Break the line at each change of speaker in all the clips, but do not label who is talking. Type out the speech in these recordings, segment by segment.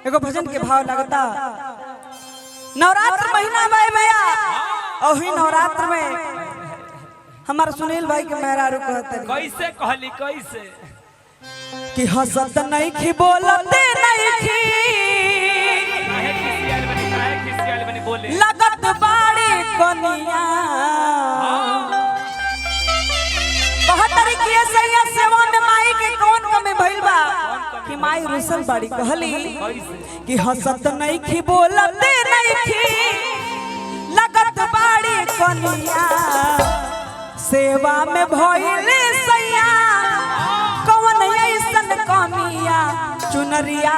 एगो भजन के भाव लगता नवरात्र महीना में भैया और ही नवरात्र में हमारे सुनील भाई के मेहरारू कहते
कैसे कहली कैसे
कि हंसत नहीं खी बोलते नहीं खी लगत बाड़ी कनिया बहुत तरीके से ये सेवा में माई के कौन कमी भइल बा कि माई रुसल बाड़ी कहली कि हंसत नहीं खी बोलते नहीं खी लगत बाड़ी कनिया सेवा में भइले सैया कौन ऐसन कमिया चुनरिया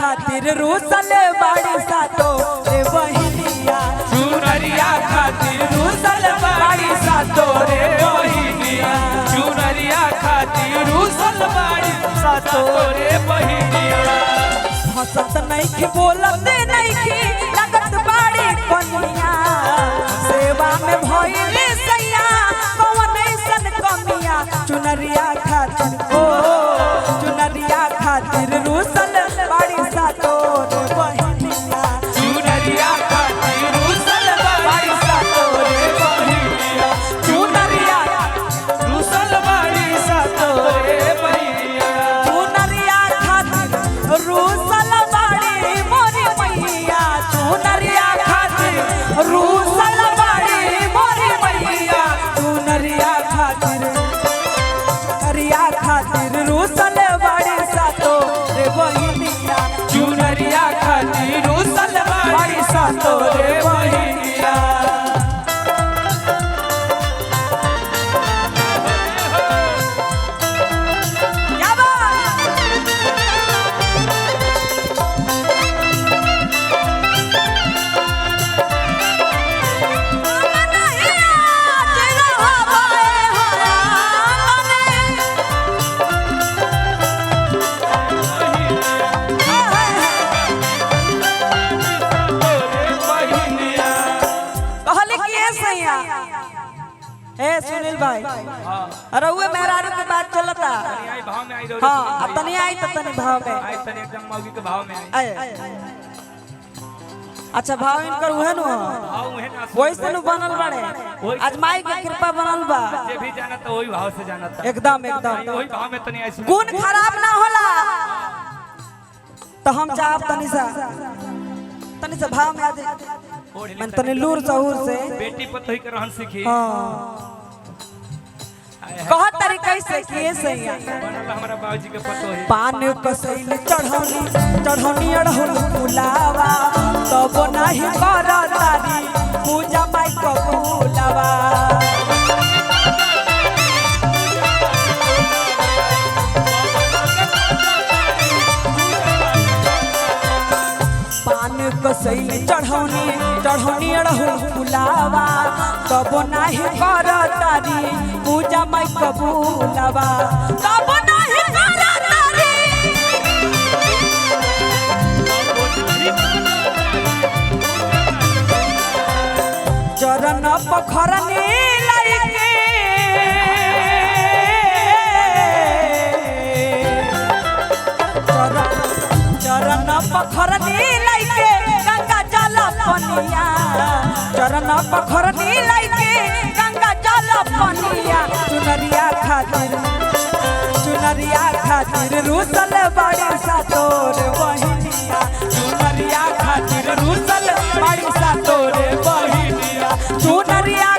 खातिर रूसल बाड़ी सातो रे बहिनिया
चुनरिया खातिर रूसल बाड़ी सातो रे बहिनिया चुनरिया खातिर रूसल बाड़ी सातो रे बहिनिया
हंसत नहीं कि बोलते नहीं कि लगत बाड़ी कनिया सेवा में भइले सैया कौन ऐसन कमिया चुनरिया खातिर रूसल बाड़ी सातो रे बहिनिया
चुनरिया खातिर रूसल बाड़ी सातो रे बहिनिया चुनरिया रूसल बाड़ी सातो रे बहिनिया
चुनरिया खातिर रूसल बाड़ी मोरी मैया चुनरिया खातिर रूसल बाड़ी मोरी मैया चुनरिया खातिर रूसल बाड़ी सातो रे बहिनिया
चुनरिया खातिर रूसल बाड़ी सातो रे बहिनिया
क्या बात ए सुनील भाई अरे वो मेहरारू के बात चलता
भाव में आई रहो
हाँ अब तनी आई तो तनी भाव में
आई तनी एकदम मौगी के भाव में आई
अच्छा भाव इनकर उहे नु
भाव उहे ना
वैसे नु बनल बड़े आज माई के कृपा बनल बा
जे भी जाना तो वही भाव से जाना था
एकदम
वही भाव में तनी आई
गुण खराब ना होला तो हम चाहब तनी सा भाव में आ जाए मन तनी लूर सहूर से
बेटी पतोही के रहन सीखी
हां कहत तरीके से किए सैया
बनल हमरा बाबूजी के पतोही
पान कसैल चढ़ौनी अड़हुल फुलावा तब नहीं कर तारी पूजा माई कबूलावा पान कसैल चढ़ौनी अड़हुल फुलावा तब नहीं कर तारी पूजा माई कबूलावा तब नहीं कर तारी चरण पखरनी लाइके चरण पखरनी लाइके गंगा जल पनिया चरण पखरनी लाइके गंगा जल पनिया चुनरिया खातिर रूसल बाड़ी सातो रे बहिनिया चुनरिया खातिर रूसल बाड़ी सातो रे बहिनिया चुनरिया